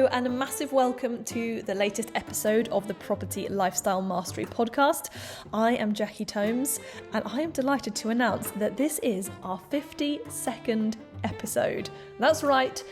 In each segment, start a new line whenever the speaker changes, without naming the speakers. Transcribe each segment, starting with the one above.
Hello, and a massive welcome to the latest episode of the Property Lifestyle Mastery podcast. I am Jackie Tomes, and I am delighted to announce that this is our 52nd episode. That's right.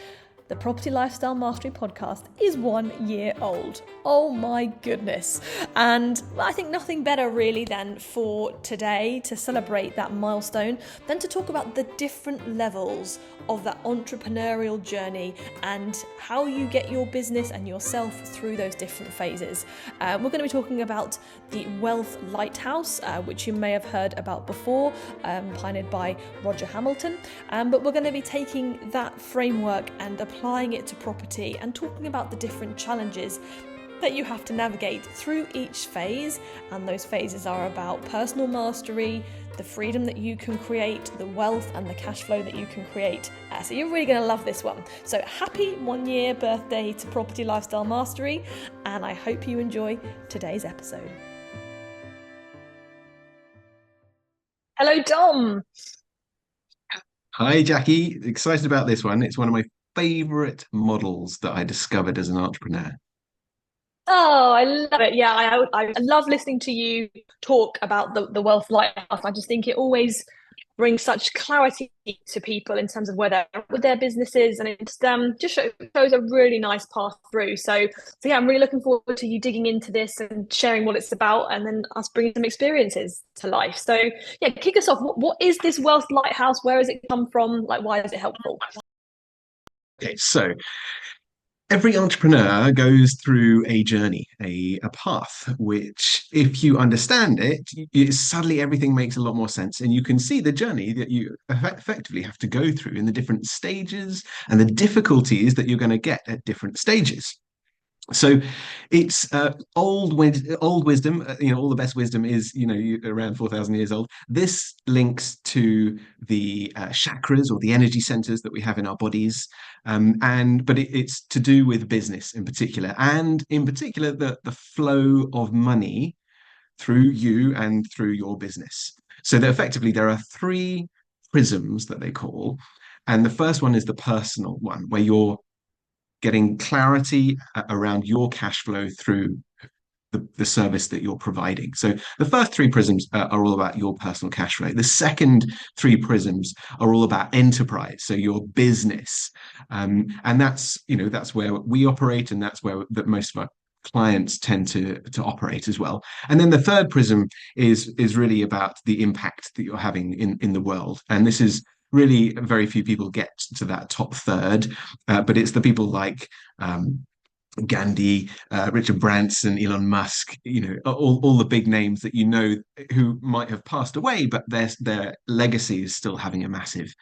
The Property Lifestyle Mastery podcast is 1 year old. Oh my goodness. And I think nothing better really than for today to celebrate that milestone than to talk about the different levels of that entrepreneurial journey and how you get your business and yourself through those different phases. We're going to be talking about the Wealth Lighthouse, which you may have heard about before, pioneered by Roger Hamilton. But we're going to be taking that framework and applying it to property and talking about the different challenges that you have to navigate through each phase. And those phases are about personal mastery, the freedom that you can create, the wealth and the cash flow that you can create. So you're really going to love this one. So happy 1 year birthday to Property Lifestyle Mastery, and I hope you enjoy today's episode. Hello, Dom.
Hi, Jackie. Excited about this one. It's one of my favorite models that I discovered as an entrepreneur.
Oh, I love it. Yeah, I love listening to you talk about the Wealth Lighthouse. I just think it always brings such clarity to people in terms of where they're at with their businesses, and it just shows a really nice path through. So yeah, I'm really looking forward to you digging into this and sharing what it's about, and then us bringing some experiences to life. So yeah, kick us off. What is this Wealth Lighthouse? Where has it come from? Like, why is it helpful?
Okay, so every entrepreneur goes through a journey, a path, which, if you understand it, suddenly everything makes a lot more sense. And you can see the journey that you effectively have to go through in the different stages and the difficulties that you're going to get at different stages. So it's old wisdom. All the best wisdom is around 4,000 years old. This links to the chakras or the energy centers that we have in our bodies, but it's to do with business in particular, and in particular the flow of money through you and through your business. So that effectively there are three prisms that they call, and the first one is the personal one, where you're getting clarity around your cash flow through the service that you're providing. So the first three prisms are all about your personal cash flow. The second three prisms are all about enterprise, so your business, and that's where we operate, and that's where most of our clients tend to operate as well. And then the third prism is really about the impact that you're having in the world, and this is really very few people get to that top third, but it's the people like Gandhi, Richard Branson, Elon Musk, all the big names that who might have passed away, but their legacy is still having a massive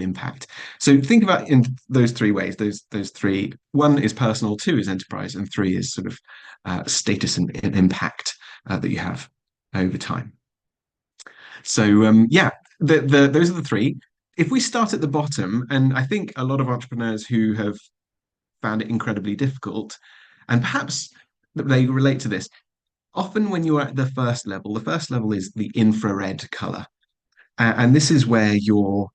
impact. So think about in those three ways. Those three: one is personal, two is enterprise, and three is sort of status and impact that you have over time. So those are the three. If we start at the bottom, and I think a lot of entrepreneurs who have found it incredibly difficult, and perhaps they relate to this, often when you're at the first level is the infrared color. And this is where you're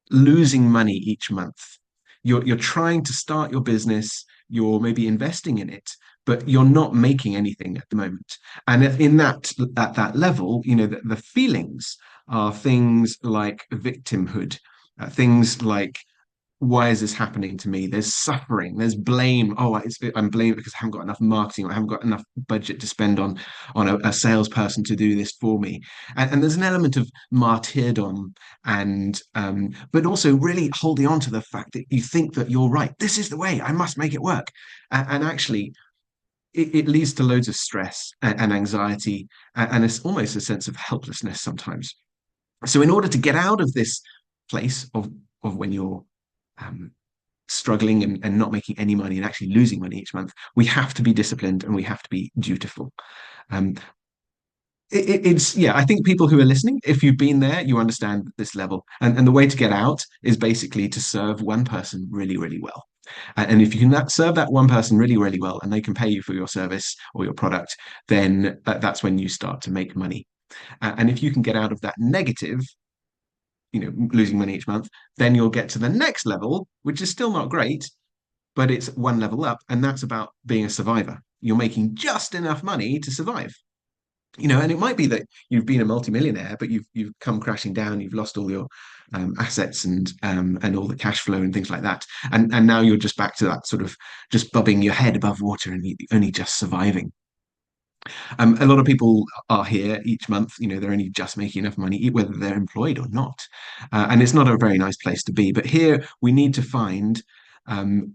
losing money each month. You're trying to start your business, you're maybe investing in it, but you're not making anything at the moment. And at that level, the feelings are things like victimhood, things like, why is this happening to me? There's suffering, there's blame. Oh, I'm blamed because I haven't got enough marketing, or I haven't got enough budget to spend on a salesperson to do this for me. And there's an element of martyrdom, and but also really holding on to the fact that you think that you're right. This is the way, I must make it work. And actually, it leads to loads of stress and anxiety, and it's almost a sense of helplessness sometimes. So in order to get out of this place of when you're struggling and not making any money and actually losing money each month, we have to be disciplined and we have to be dutiful. I think people who are listening, if you've been there, you understand this level, and the way to get out is basically to serve one person really, really well. And if you can serve that one person really, really well, and they can pay you for your service or your product, then that's when you start to make money. And if you can get out of that negative, losing money each month, then you'll get to the next level, which is still not great, but it's one level up, and that's about being a survivor. You're making just enough money to survive. And it might be that you've been a multimillionaire, but you've come crashing down. You've lost all your assets and all the cash flow and things like that, and now you're just back to that sort of just bobbing your head above water and only just surviving. A lot of people are here each month. They're only just making enough money, whether they're employed or not, and it's not a very nice place to be. But here we need to find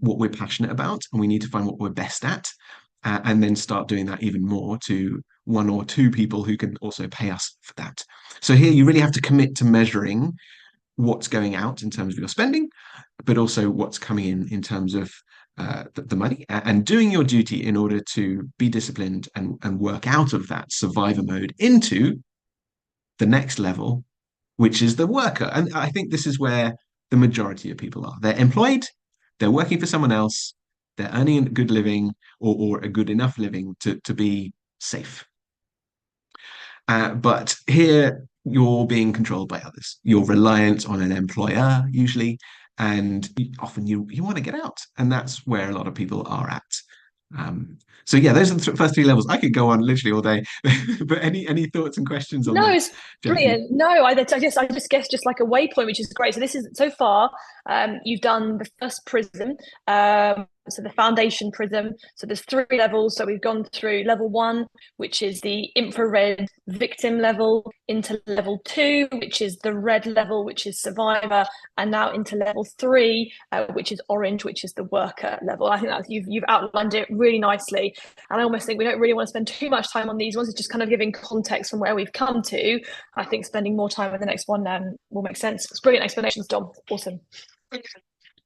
what we're passionate about, and we need to find what we're best at, and then start doing that even more to one or two people who can also pay us for that. So here you really have to commit to measuring what's going out in terms of your spending, but also what's coming in terms of the money, and doing your duty in order to be disciplined and work out of that survivor mode into the next level, which is the worker. And I think this is where the majority of people are. They're employed, they're working for someone else, they're earning a good living, or a good enough living to be safe. But here you're being controlled by others. You're reliant on an employer usually, and often you want to get out, and that's where a lot of people are at. So yeah, those are the first three levels. I could go on literally all day, but any thoughts and questions on
No,
that,
it's
Jackie?
brilliant. No, I just guess just like a waypoint, which is great. So this is so far, you've done the first prism, so the foundation prism. So there's three levels. So we've gone through level one, which is the infrared victim level, into level two, which is the red level, which is survivor, and now into level three, which is orange, which is the worker level. I think that you've outlined it really nicely. And I almost think we don't really want to spend too much time on these ones. It's just kind of giving context from where we've come to. I think spending more time with the next one will make sense. It's brilliant explanations, Dom. Awesome.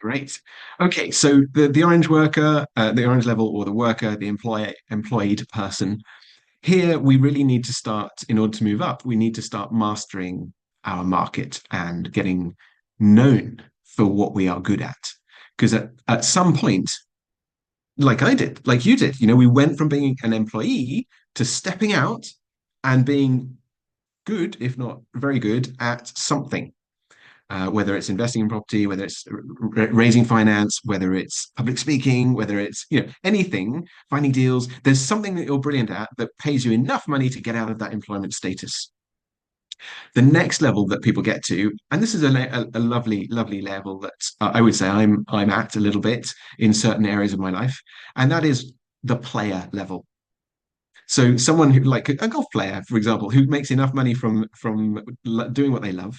Great. Okay, so the orange worker, the orange level, or the worker, the employed person. Here, we really need to start, in order to move up, we need to start mastering our market and getting known for what we are good at. Because at some point, like I did, like you did, we went from being an employee to stepping out and being good, if not very good, at something. Whether it's investing in property, whether it's raising finance, whether it's public speaking, whether it's anything, finding deals. There's something that you're brilliant at that pays you enough money to get out of that employment status. The next level that people get to, and this is a lovely, lovely level that I would say I'm at a little bit in certain areas of my life, and that is the player level. So someone who, like a golf player, for example, who makes enough money from doing what they love,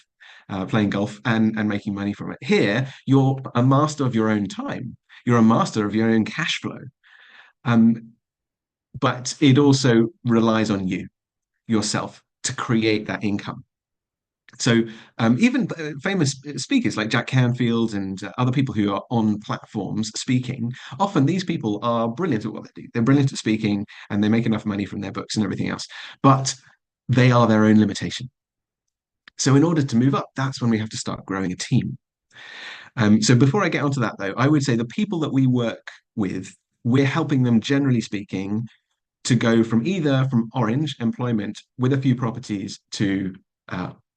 playing golf and making money from it. Here, you're a master of your own time. You're a master of your own cash flow. Um, but it also relies on you, yourself, to create that income. So even famous speakers like Jack Canfield and other people who are on platforms speaking, often these people are brilliant at what they do. They're brilliant at speaking and they make enough money from their books and everything else, but they are their own limitation. So in order to move up, that's when we have to start growing a team. So before I get onto that, though, I would say the people that we work with, we're helping them, generally speaking, to go from orange employment with a few properties to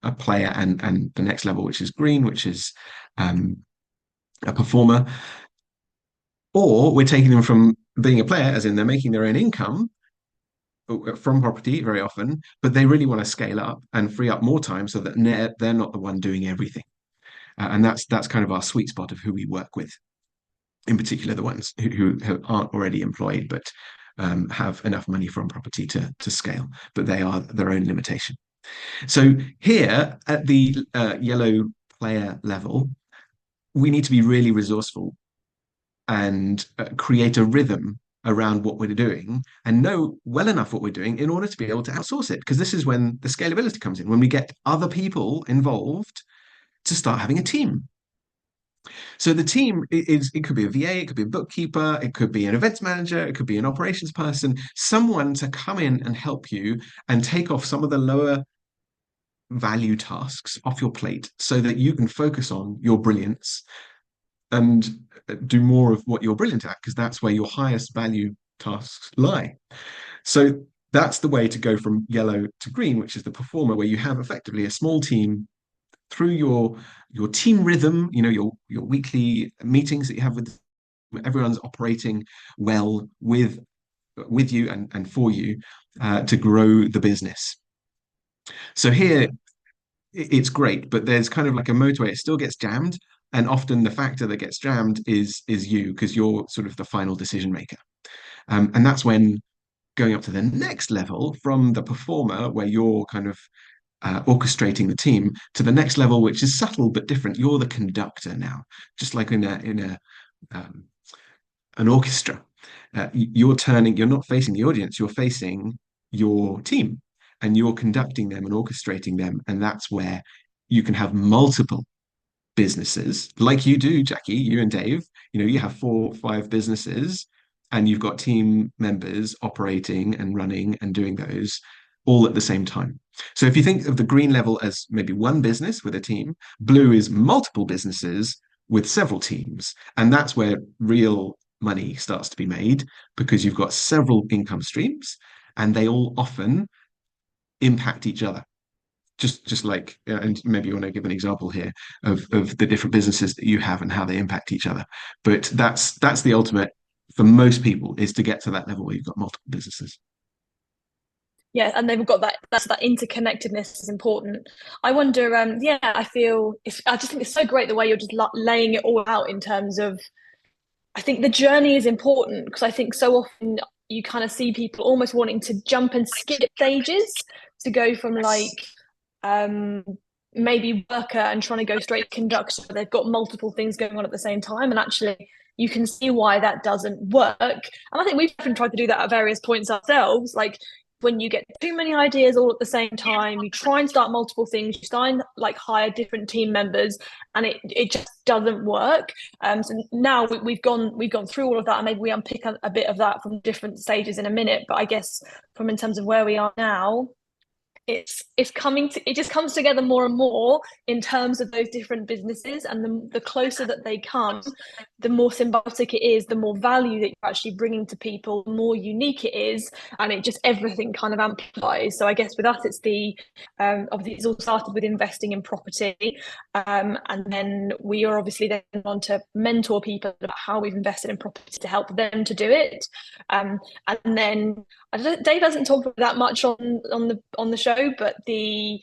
a player and the next level, which is green, which is a performer. Or we're taking them from being a player, as in they're making their own income from property very often, but they really want to scale up and free up more time so that they're not the one doing everything. And that's kind of our sweet spot of who we work with, in particular the ones who aren't already employed but have enough money from property to scale, but they are their own limitation. So here at the yellow player level, we need to be really resourceful and create a rhythm around what we're doing and know well enough what we're doing in order to be able to outsource it. Because this is when the scalability comes in, when we get other people involved to start having a team. So the team it could be a VA, it could be a bookkeeper, it could be an events manager, it could be an operations person, someone to come in and help you and take off some of the lower value tasks off your plate so that you can focus on your brilliance and do more of what you're brilliant at, because that's where your highest value tasks lie. So that's the way to go from yellow to green, which is the performer, where you have effectively a small team through your team rhythm, your weekly meetings that you have with everyone's operating well with you and for you to grow the business. So here it's great, but there's kind of like a motorway. It still gets jammed, and often the factor that gets jammed is you, because you're sort of the final decision maker. And that's when going up to the next level from the performer, where you're kind of orchestrating the team, to the next level, which is subtle but different. You're the conductor now, just like in a um, an orchestra. You're not facing the audience, you're facing your team, and you're conducting them and orchestrating them. And that's where you can have multiple businesses like you do, Jackie, you and Dave. You have 4 5 businesses, and you've got team members operating and running and doing those all at the same time. So if you think of the green level as maybe one business with a team, blue is multiple businesses with several teams. And that's where real money starts to be made, because you've got several income streams and they all often impact each other. Just like, and maybe you want to give an example here of the different businesses that you have and how they impact each other. But that's the ultimate for most people, is to get to that level where you've got multiple businesses.
Yeah, and they've got that interconnectedness is important. I wonder, yeah, I just think it's so great the way you're just laying it all out in terms of, I think the journey is important, because I think so often you kind of see people almost wanting to jump and skip stages to go from like um maybe worker and trying to go straight to conductor. They've got multiple things going on at the same time, and actually you can see why that doesn't work. And I think we've often tried to do that at various points ourselves. Like when you get too many ideas all at the same time, you try and start multiple things, you try and like hire different team members, and it just doesn't work. So now we've gone through all of that, and maybe we unpick a bit of that from different stages in a minute. But I guess from in terms of where we are now, it just comes together more and more in terms of those different businesses, and the closer that they come, the more symbiotic it is, the more value that you're actually bringing to people, the more unique it is, and it just everything kind of amplifies. So I guess with us, it's the obviously it's all started with investing in property, and then we are obviously then on to mentor people about how we've invested in property to help them to do it, and then Dave hasn't talked that much on the show, but he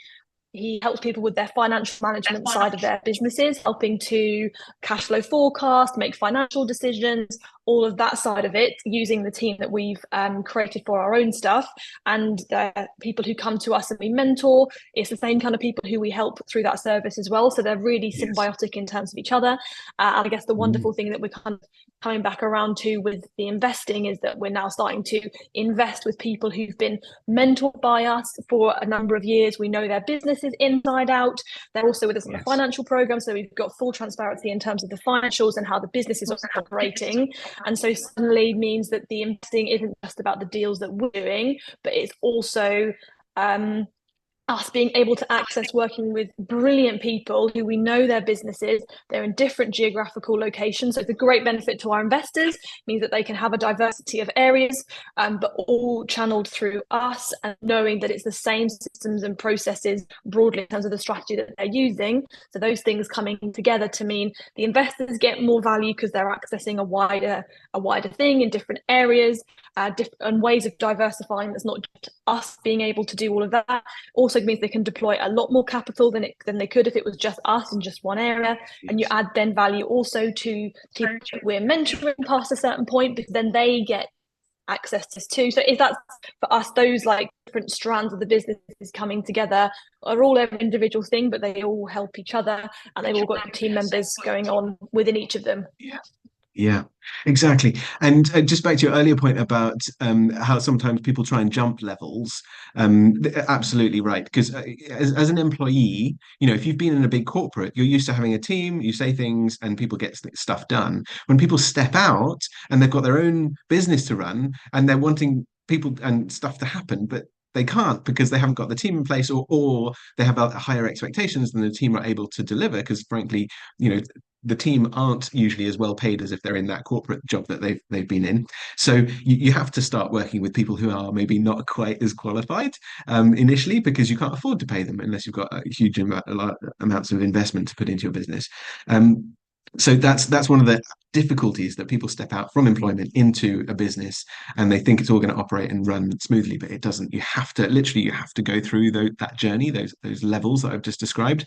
helps people with their financial management side of their businesses, helping to cash flow forecast, make financial decisions, all of that side of it, using the team that we've created for our own stuff. And the people who come to us and we mentor, it's the same kind of people who we help through that service as well. So they're really symbiotic in terms of each other. And I guess the wonderful thing that we're kind of coming back around to with the investing is that we're now starting to invest with people who've been mentored by us for a number of years. We know their businesses inside out. They're also with us on the financial program, so we've got full transparency in terms of the financials and how the business is operating. And so suddenly means that the investing isn't just about the deals that we're doing, but it's also us being able to access working with brilliant people who we know their businesses, they're in different geographical locations. So it's a great benefit to our investors, means that they can have a diversity of areas, but all channeled through us, and knowing that it's the same systems and processes broadly in terms of the strategy that they're using. So those things coming together to mean the investors get more value because they're accessing a wider thing in different areas, and ways of diversifying. That's not just us being able to do all of that. Also means they can deploy a lot more capital than they could if it was just us in just one area. And you add then value also to people that we're mentoring past a certain point, because then they get access to too. So is that for us, those like different strands of the business is coming together are all an individual thing, but they all help each other, and they've all got team members going on within each of them.
Yeah, exactly. And just back to your earlier point about how sometimes people try and jump levels. Absolutely right. Because as an employee, if you've been in a big corporate, you're used to having a team, you say things and people get stuff done. When people step out and they've got their own business to run and they're wanting people and stuff to happen, but they can't because they haven't got the team in place, or they have higher expectations than the team are able to deliver, because frankly, the team aren't usually as well paid as if they're in that corporate job that they've been in. So you have to start working with people who are maybe not quite as qualified initially, because you can't afford to pay them unless you've got a huge amounts of investment to put into your business. So that's one of the difficulties, that people step out from employment into a business and they think it's all going to operate and run smoothly, but it doesn't. You have to literally, you have to go through that journey, those levels that I've just described.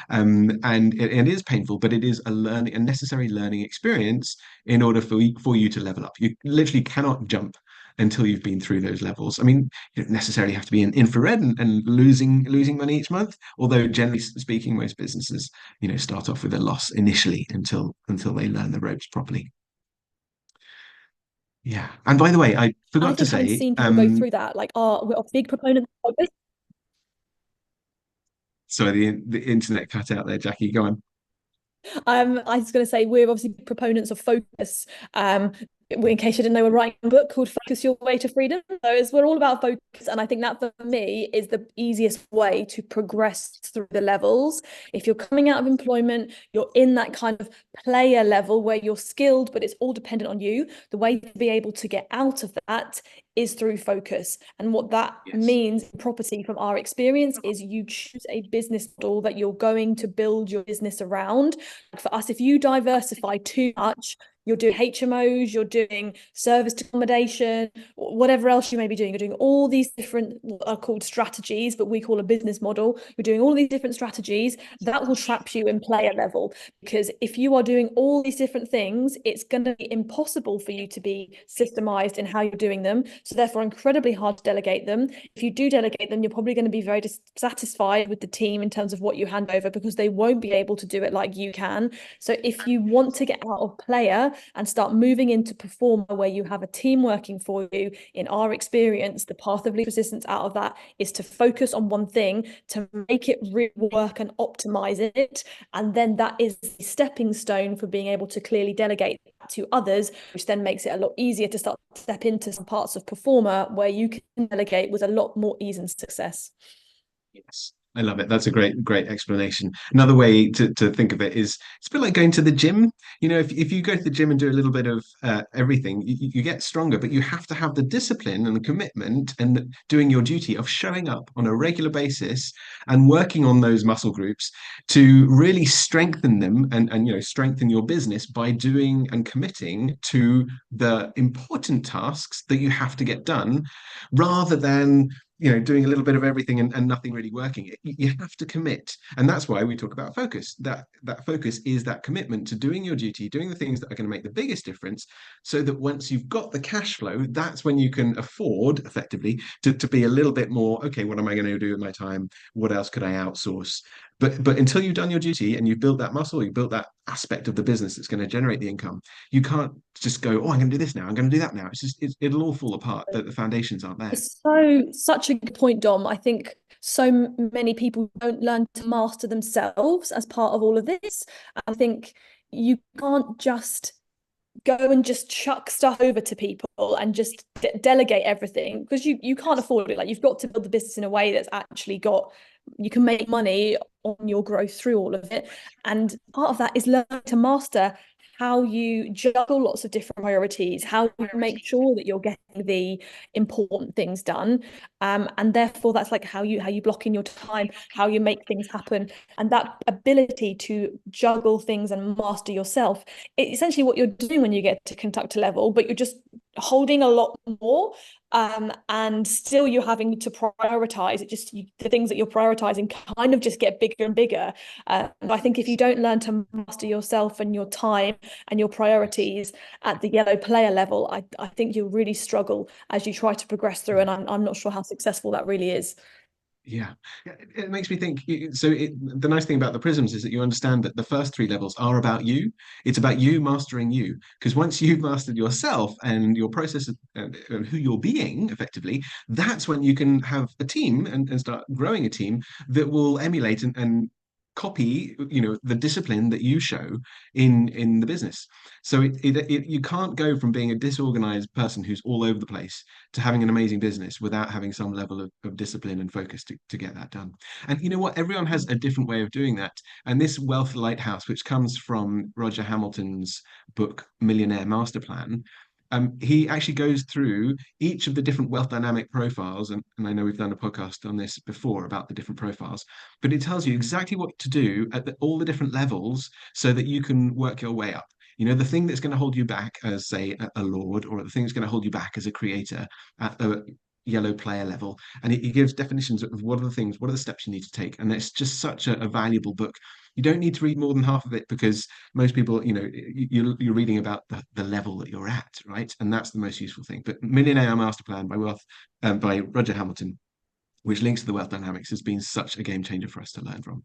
And it is painful, but it is a necessary learning experience in order for you to level up. You literally cannot jump until you've been through those levels. I mean, you don't necessarily have to be in infrared and losing money each month, although generally speaking, most businesses, start off with a loss initially until they learn the ropes properly. Yeah. And by the way, I
I
forgot to
think having
say,
seen people go through that, like, we're a big proponent of focus.
sorry, the internet cut out there, Jackie. Go on.
I was going to say we're obviously proponents of focus. In case you didn't know, we're writing a book called Focus Your Way to Freedom. We're all about focus. And I think that for me is the easiest way to progress through the levels. If you're coming out of employment, you're in that kind of player level where you're skilled, but it's all dependent on you. The way to be able to get out of that is through focus. And what that
Yes.
means in property from our experience is you choose a business model that you're going to build your business around. For us, if you diversify too much, you're doing HMOs, you're doing service accommodation, whatever else you may be doing. You're doing all these different, what are called strategies, but we call a business model. You're doing all these different strategies that will trap you in player level. Because if you are doing all these different things, it's going to be impossible for you to be systemized in how you're doing them. So therefore, incredibly hard to delegate them. If you do delegate them, you're probably going to be very dissatisfied with the team in terms of what you hand over because they won't be able to do it like you can. So if you want to get out of player and start moving into performer where you have a team working for you, in our experience, the path of least resistance out of that is to focus on one thing, to make it really work and optimize it. And then that is the stepping stone for being able to clearly delegate to others, which then makes it a lot easier to start to step into some parts of performer where you can delegate with a lot more ease and success.
Yes. I love it. That's a great explanation. Another way to think of it is it's a bit like going to the gym. If you go to the gym and do a little bit of everything, you get stronger, but you have to have the discipline and the commitment and doing your duty of showing up on a regular basis and working on those muscle groups to really strengthen them and strengthen your business by doing and committing to the important tasks that you have to get done rather than doing a little bit of everything and nothing really working. You have to commit, and that's why we talk about focus. That focus is that commitment to doing your duty, doing the things that are going to make the biggest difference, so that once you've got the cash flow, that's when you can afford effectively to be a little bit more, okay, what am I going to do with my time? What else could I outsource? But until you've done your duty and you've built that muscle, you've built that aspect of the business that's going to generate the income, you can't just go, oh, I'm going to do this now, I'm going to do that now. It'll all fall apart. The foundations aren't there.
It's such a good point, Dom. I think so many people don't learn to master themselves as part of all of this. I think you can't just go and just chuck stuff over to people and just delegate everything because you can't afford it. Like, you've got to build the business in a way that's actually got, you can make money on your growth through all of it. And part of that is learning to master how you juggle lots of different priorities, how you make sure that you're getting the important things done. And therefore that's like how you block in your time, how you make things happen. And that ability to juggle things and master yourself, it's essentially what you're doing when you get to conductor level, but you're just holding a lot more. And still you're having to prioritize it. The things that you're prioritizing kind of just get bigger and bigger. And I think if you don't learn to master yourself and your time and your priorities at the yellow player level, I think you'll really struggle as you try to progress through. And I'm not sure how successful that really is.
Yeah, it makes me think. The nice thing about the prisms is that you understand that the first three levels are about you. It's about you mastering you. Because once you've mastered yourself and your process and who you're being effectively, that's when you can have a team and start growing a team that will emulate and copy, the discipline that you show in the business. So you can't go from being a disorganized person who's all over the place to having an amazing business without having some level of discipline and focus to get that done. And you know what? Everyone has a different way of doing that. And this Wealth Lighthouse, which comes from Roger Hamilton's book Millionaire Master Plan, he actually goes through each of the different wealth dynamic profiles, and I know we've done a podcast on this before about the different profiles, but it tells you exactly what to do at all the different levels so that you can work your way up. The thing that's going to hold you back as, say, a lord, or the thing that's going to hold you back as a creator at the yellow player level. And he gives definitions of what are the steps you need to take. And it's just such a valuable book. You don't need to read more than half of it, because most people, you're reading about the level that you're at, right? And that's the most useful thing. But Millionaire Master Plan by Roger Hamilton, which links to the wealth dynamics, has been such a game changer for us to learn from.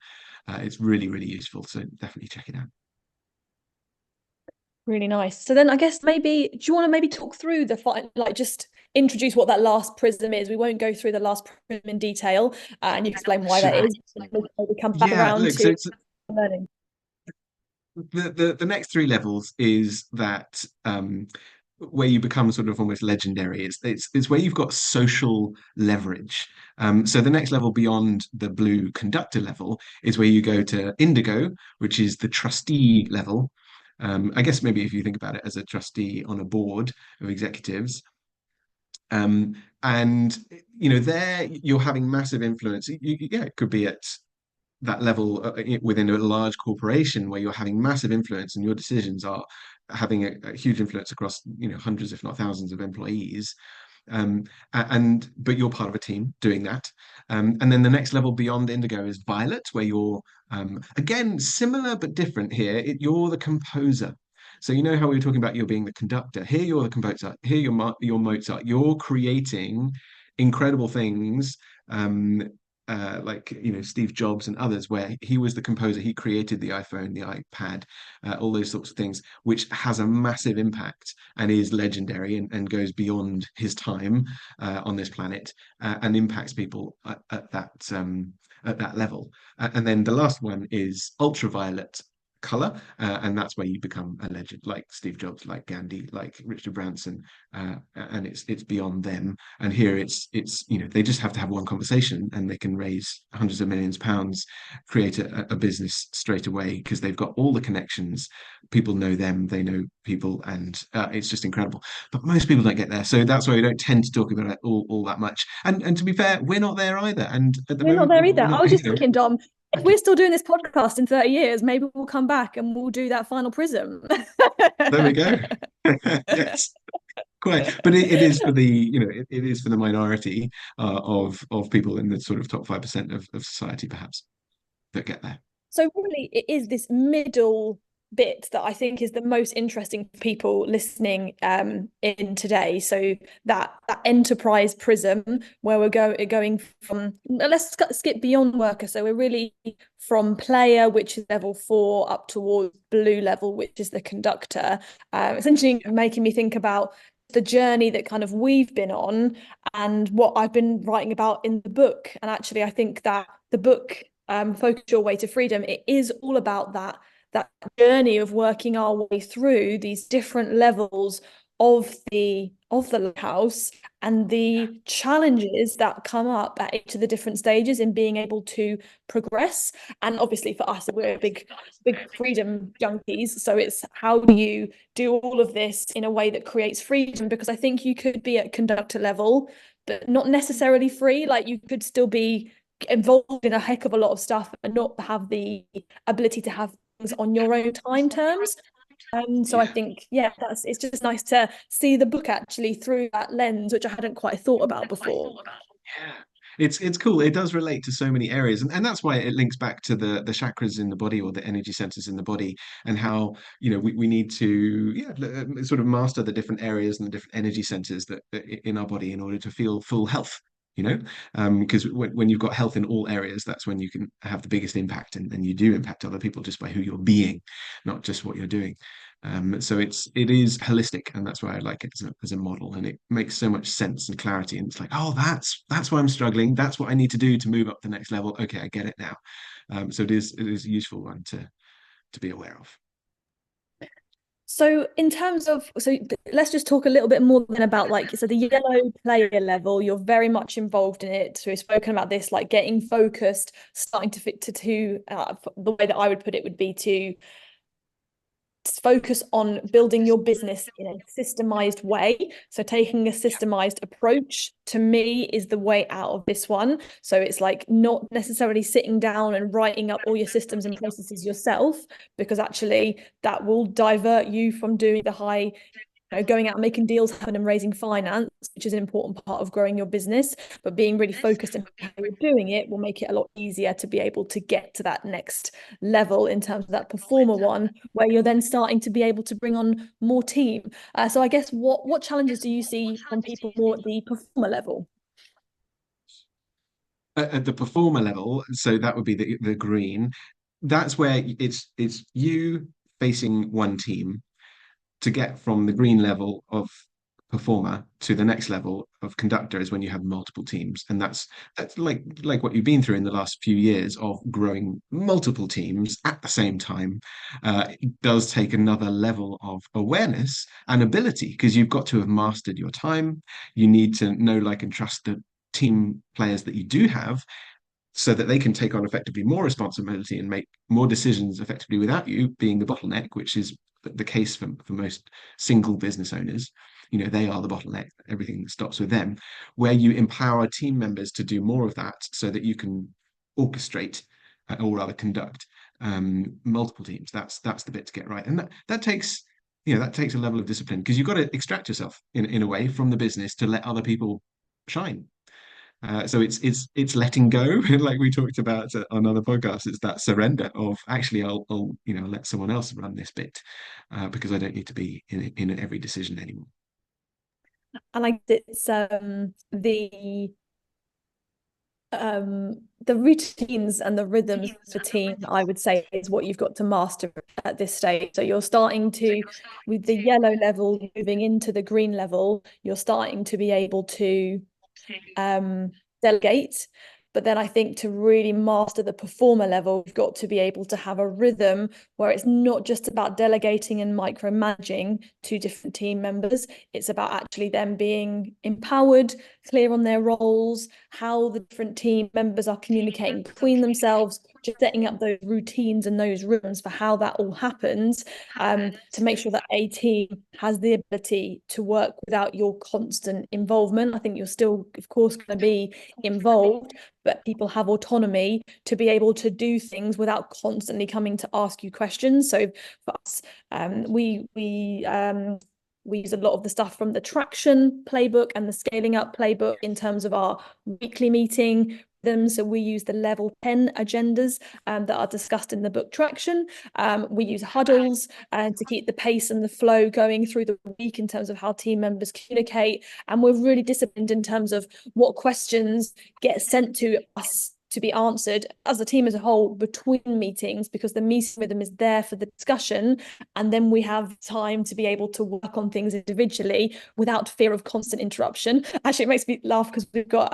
It's really, really useful. So definitely check it out.
Really nice. So then I guess do you want to maybe talk through just introduce what that last prism is? We won't go through the last prism in detail, and you explain why that is. Maybe come back around
look,
to learning.
The next three levels is that where you become sort of almost legendary. It's where you've got social leverage. So the next level beyond the blue conductor level is where you go to indigo, which is the trustee level. I guess maybe if you think about it as a trustee on a board of executives, and there you're having massive influence. It could be at that level within a large corporation where you're having massive influence and your decisions are having a huge influence across hundreds if not thousands of employees, but you're part of a team doing that. And then the next level beyond indigo is violet, where you're again similar but different. Here you're the composer. So how we were talking about you being the conductor. Here you're the composer. Here you're Mozart. You're creating incredible things, like Steve Jobs and others, where he was the composer. He created the iPhone, the iPad, all those sorts of things, which has a massive impact and is legendary, and goes beyond his time on this planet, and impacts people at that level. And then the last one is ultraviolet color, and that's where you become a legend, like Steve Jobs, like Gandhi, like Richard Branson, and it's beyond them. And here it's they just have to have one conversation and they can raise hundreds of millions of pounds, create a business straight away, because they've got all the connections. People know them, they know people, and it's just incredible. But most people don't get there, so that's why we don't tend to talk about it all that much. And to be fair, we're not there either. And at the
We're not
moment,
there either.
we're not,
I was just thinking, Dom, if we're still doing this podcast in 30 years, maybe we'll come back and we'll do that final prism.
There we go. Yes, quite. But it is for it is for the minority of people in the sort of top 5% of society, perhaps, that get there.
So really, it is this middle bit that I think is the most interesting for people listening in today. So that enterprise prism, where we're going from, let's skip beyond worker. So we're really from player, which is level 4, up towards blue level, which is the conductor. Essentially making me think about the journey that kind of we've been on and what I've been writing about in the book. And actually, I think that the book, Focus Your Way to Freedom, it is all about that journey of working our way through these different levels of the lighthouse and the challenges that come up at each of the different stages in being able to progress. And obviously for us, we're big freedom junkies, so it's how do you do all of this in a way that creates freedom, because I think you could be at conductor level but not necessarily free. Like you could still be involved in a heck of a lot of stuff and not have the ability to have things on your own time terms. So I think, it's just nice to see the book actually through that lens, which I hadn't quite thought about before.
Yeah. It's cool. It does relate to so many areas, and that's why it links back to the chakras in the body, or the energy centers in the body, and how we need to sort of master the different areas and the different energy centers that in our body in order to feel full health. Because when you've got health in all areas, that's when you can have the biggest impact, and you do impact other people just by who you're being, not just what you're doing. So it is holistic, and that's why I like it as a model, and it makes so much sense and clarity. And it's like, oh, that's why I'm struggling. That's what I need to do to move up the next level. Okay, I get it now. So it is a useful one to be aware of.
So in terms of, let's just talk a little bit more then about the yellow player level. You're very much involved in it. So we've spoken about this, like getting focused, starting to fit to the way that I would put it would be to focus on building your business in a systemized way. So taking a systemized approach to me is the way out of this one. So it's like not necessarily sitting down and writing up all your systems and processes yourself, because actually that will divert you from doing the high, going out and making deals happen and raising finance, which is an important part of growing your business. But being really focused on how you're doing it will make it a lot easier to be able to get to that next level in terms of that performer one, where you're then starting to be able to bring on more team. So I guess what challenges do you see from people more at the performer level?
At the performer level, so that would be the green. That's where it's you facing one team to get from the green level of performer to the next level of conductor is when you have multiple teams. And that's like what you've been through in the last few years of growing multiple teams at the same time. It does take another level of awareness and ability, because you've got to have mastered your time. You need to know, like, and trust the team players that you do have, so that they can take on effectively more responsibility and make more decisions effectively without you being the bottleneck, which is the case for most single business owners. They are the bottleneck. Everything stops with them. Where you empower team members to do more of that, so that you can orchestrate, or rather conduct, multiple teams. That's the bit to get right, and that takes that takes a level of discipline, because you've got to extract yourself in a way from the business to let other people shine. So it's letting go, like we talked about on other podcasts. It's that surrender of, actually, I'll let someone else run this bit, because I don't need to be in every decision anymore.
And like it's the routines and the rhythms for team, I would say, is what you've got to master at this stage. So you're starting to, with the yellow level moving into the green level, you're starting to be able to delegate. But then I think to really master the performer level, you've got to be able to have a rhythm where it's not just about delegating and micromanaging to different team members. It's about actually them being empowered, clear on their roles, how the different team members are communicating between themselves, just setting up those routines and those rhythms for how that all happens, to make sure that a team has the ability to work without your constant involvement. I think you're still, of course, going to be involved, but people have autonomy to be able to do things without constantly coming to ask you questions. So for us, we use a lot of the stuff from the traction playbook and the scaling up playbook in terms of our weekly meeting them. So we use the level 10 agendas that are discussed in the book Traction. We use huddles to keep the pace and the flow going through the week in terms of how team members communicate. And we're really disciplined in terms of what questions get sent to us to be answered as a team as a whole between meetings, because the meeting rhythm is there for the discussion, and then we have time to be able to work on things individually without fear of constant interruption. Actually, it makes me laugh because we've got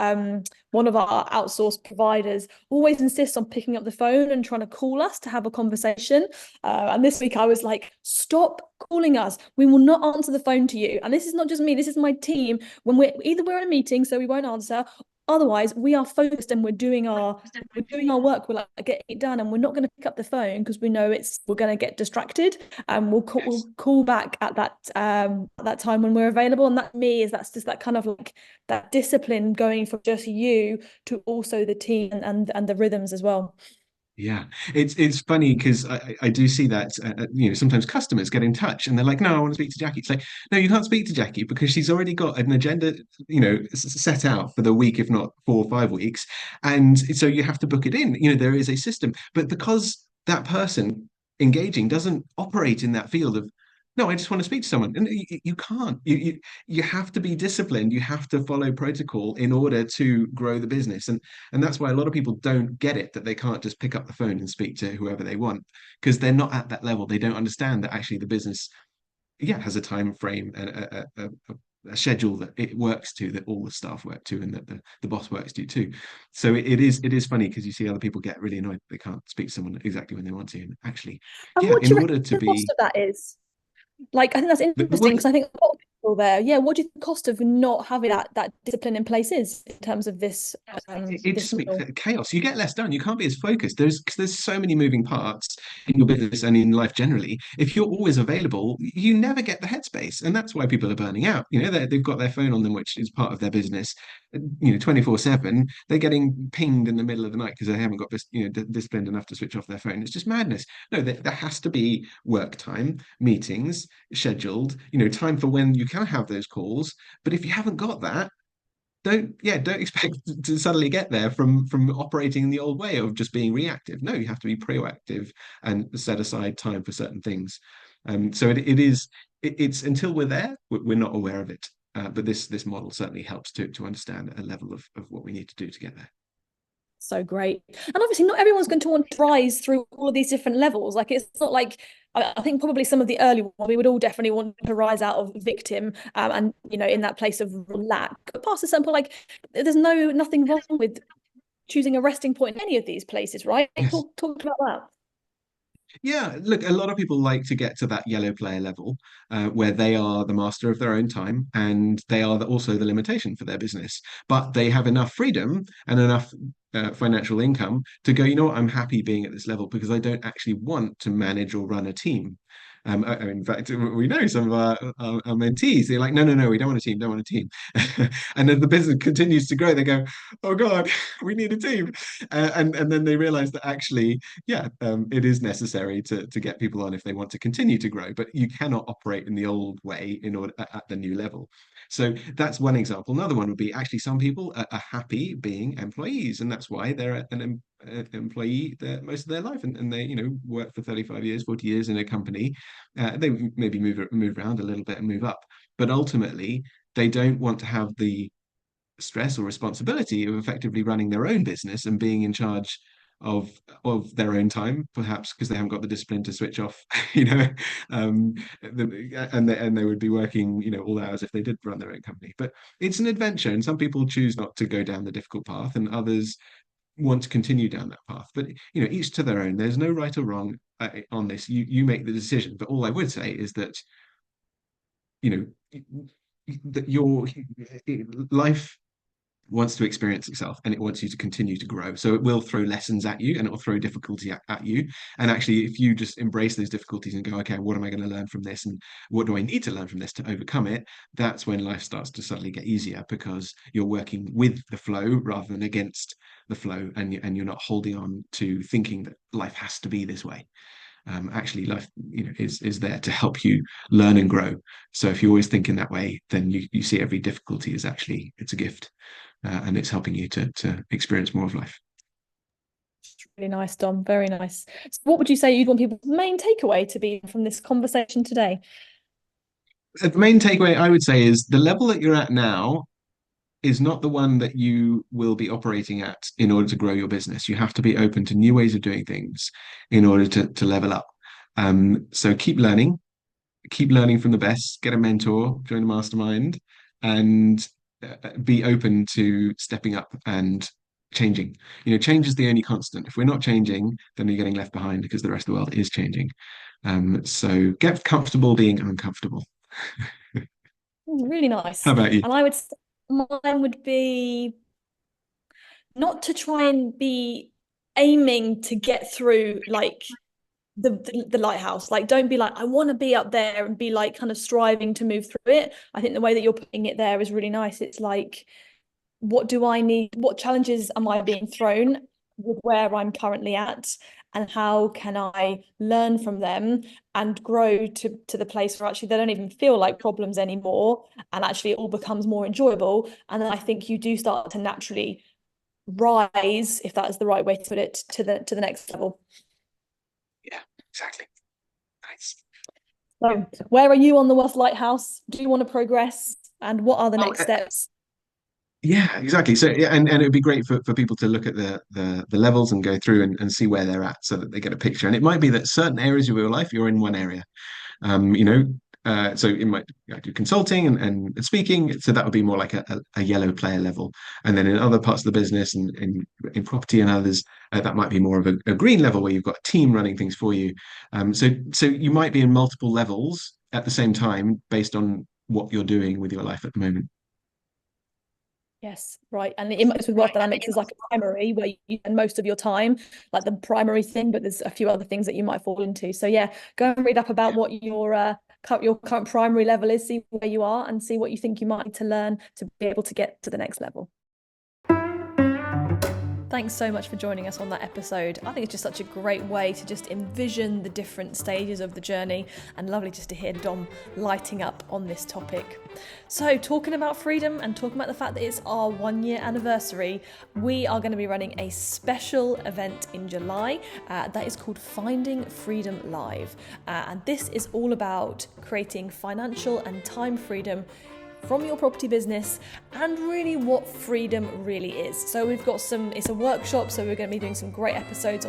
one of our outsourced providers always insists on picking up the phone and trying to call us to have a conversation, and this week I was like, stop calling us, we will not answer the phone to you. And this is not just me, this is my team. When we're in a meeting, so we won't answer. Otherwise, we are focused and we're doing our work. We're like getting it done, and we're not going to pick up the phone because we know we're going to get distracted. And we'll call back at that time when we're available. And that's just that kind of like that discipline going from just you to also the team and the rhythms as well.
Yeah, it's funny because I do see that, sometimes customers get in touch and they're like, no, I want to speak to Jackie. It's like, no, you can't speak to Jackie because she's already got an agenda, set out for the week, if not 4 or 5 weeks. And so you have to book it in. There is a system, but because that person engaging doesn't operate in that field of, no, I just want to speak to someone. And you can't. You have to be disciplined. You have to follow protocol in order to grow the business. And that's why a lot of people don't get it, that they can't just pick up the phone and speak to whoever they want, because they're not at that level. They don't understand that actually the business, yeah, has a time frame and a schedule that it works to, that all the staff work to, and that the boss works to too. So it is funny because you see other people get really annoyed they can't speak to someone exactly when they want to. And actually,
And
yeah,
what do
in
you reckon
order to
the cost
be
of that is? Like, I think that's
the
interesting
work.
because I think still there. Yeah, what do you think the cost of not having that discipline in place is in terms of this
It
this
just makes
model?
it chaos. You get less done. You can't be as focused. There's so many moving parts in your business and in life generally. If you're always available, you never get the headspace, and that's why people are burning out. They've got their phone on them, which is part of their business. 24/7. They're getting pinged in the middle of the night because they haven't got this, disciplined enough to switch off their phone. It's just madness. No, there has to be work time, meetings scheduled. Time for when you can have those calls. But if you haven't got that, don't expect to suddenly get there from operating in the old way of just being reactive. No, you have to be proactive and set aside time for certain things. So it's until we're there, we're not aware of it. But this model certainly helps to understand a level of what we need to do to get there.
So great. And obviously, not everyone's going to want to rise through all of these different levels. Like, it's not like, I think probably some of the early ones, we would all definitely want to rise out of victim, and, in that place of lack. But past a certain point, like, there's nothing wrong with choosing a resting point in any of these places, right?
Yes.
Talk about that.
Yeah, look, a lot of people like to get to that yellow player level, where they are the master of their own time and they are also the limitation for their business. But they have enough freedom and enough financial income to go, I'm happy being at this level because I don't actually want to manage or run a team. In fact, we know some of our mentees, they're like, no, no, no, we don't want a team, don't want a team. And then the business continues to grow. They go, oh God, we need a team. And then they realize that actually, yeah, it is necessary to get people on if they want to continue to grow, but you cannot operate in the old way in order at the new level. So that's one example. Another one would be actually some people are happy being employees, and that's why they're an employee most of their life, and they work for 35 years, 40 years in a company. They maybe move around a little bit and move up, but ultimately they don't want to have the stress or responsibility of effectively running their own business and being in charge of their own time, perhaps because they haven't got the discipline to switch off, um, and they would be working, all hours if they did run their own company. But it's an adventure, and some people choose not to go down the difficult path, and others want to continue down that path. But each to their own. There's no right or wrong on this. You make the decision. But all I would say is that you know that your life wants to experience itself and it wants you to continue to grow. So it will throw lessons at you and it will throw difficulty at you. And actually, if you just embrace those difficulties and go, okay, what am I going to learn from this? And what do I need to learn from this to overcome it? That's when life starts to suddenly get easier because you're working with the flow rather than against the flow. And you're not holding on to thinking that life has to be this way. Actually, life is there to help you learn and grow. So if you always think in that way, then you see every difficulty as actually it's a gift, and it's helping you to experience more of life.
Really nice, Dom. Very nice. So what would you say you'd want people's main takeaway to be from this conversation today?
The main takeaway I would say is the level that you're at now is not the one that you will be operating at in order to grow your business. You have to be open to new ways of doing things in order to level up. So keep learning from the best, get a mentor, join a mastermind, and be open to stepping up and changing. Change is the only constant. If we're not changing, then we're getting left behind because the rest of the world is changing. So get comfortable being uncomfortable.
Really nice.
How about you?
And I would say mine would be not to try and be aiming to get through like the lighthouse. Like, don't be like, I want to be up there, and be like kind of striving to move through it. I think the way that you're putting it there is really nice. It's like, what do I need? What challenges am I being thrown with where I'm currently at? And how can I learn from them and grow to the place where actually they don't even feel like problems anymore, and actually it all becomes more enjoyable. And then I think you do start to naturally rise, if that is the right way to put it, to the next level.
Yeah, exactly. Nice.
So where are you on the Wealth Lighthouse? Do you want to progress? And what are the
Oh,
next steps?
yeah, exactly. So yeah, and it would be great for people to look at the levels and go through and see where they're at so that they get a picture. And it might be that certain areas of your life you're in one area. Um, you know, so it might do consulting and speaking. So that would be more like a yellow player level. And then in other parts of the business and in property and others, that might be more of a green level where you've got a team running things for you. So you might be in multiple levels at the same time based on what you're doing with your life at the moment.
Yes, right. And it must with Wealth Dynamics is like a primary where you spend most of your time, like the primary thing, but there's a few other things that you might fall into. So yeah, go and read up about what your current primary level is, see where you are and see what you think you might need to learn to be able to get to the next level. Thanks so much for joining us on that episode. I think it's just such a great way to just envision the different stages of the journey, and lovely just to hear Dom lighting up on this topic. So talking about freedom and talking about the fact that it's our 1 year anniversary, we are going to be running a special event in July that is called Finding Freedom Live. And this is all about creating financial and time freedom from your property business and really what freedom really is. So we've got it's a workshop, so we're going to be doing some great exercises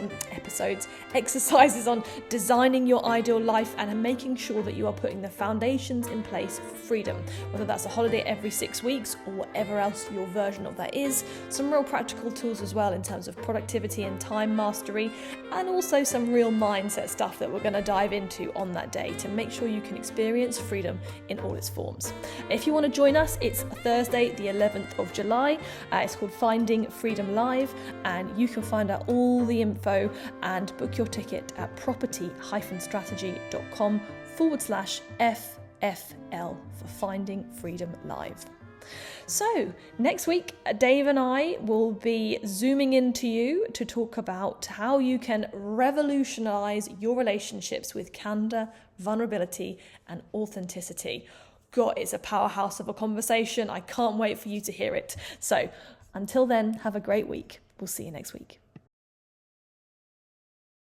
on designing your ideal life and making sure that you are putting the foundations in place for freedom, whether that's a holiday every 6 weeks or whatever else your version of that is. Some real practical tools as well in terms of productivity and time mastery, and also some real mindset stuff that we're going to dive into on that day to make sure you can experience freedom in all its forms. If you want to join us, it's Thursday the 11th of July. It's called Finding Freedom Live, and you can find out all the info and book your ticket at property-strategy.com/FFL for Finding Freedom Live. So next week, Dave and I will be zooming into you to talk about how you can revolutionize your relationships with candor, vulnerability, and authenticity. God, it's a powerhouse of a conversation. I can't wait for you to hear it. So until then, have a great week. We'll see you next week.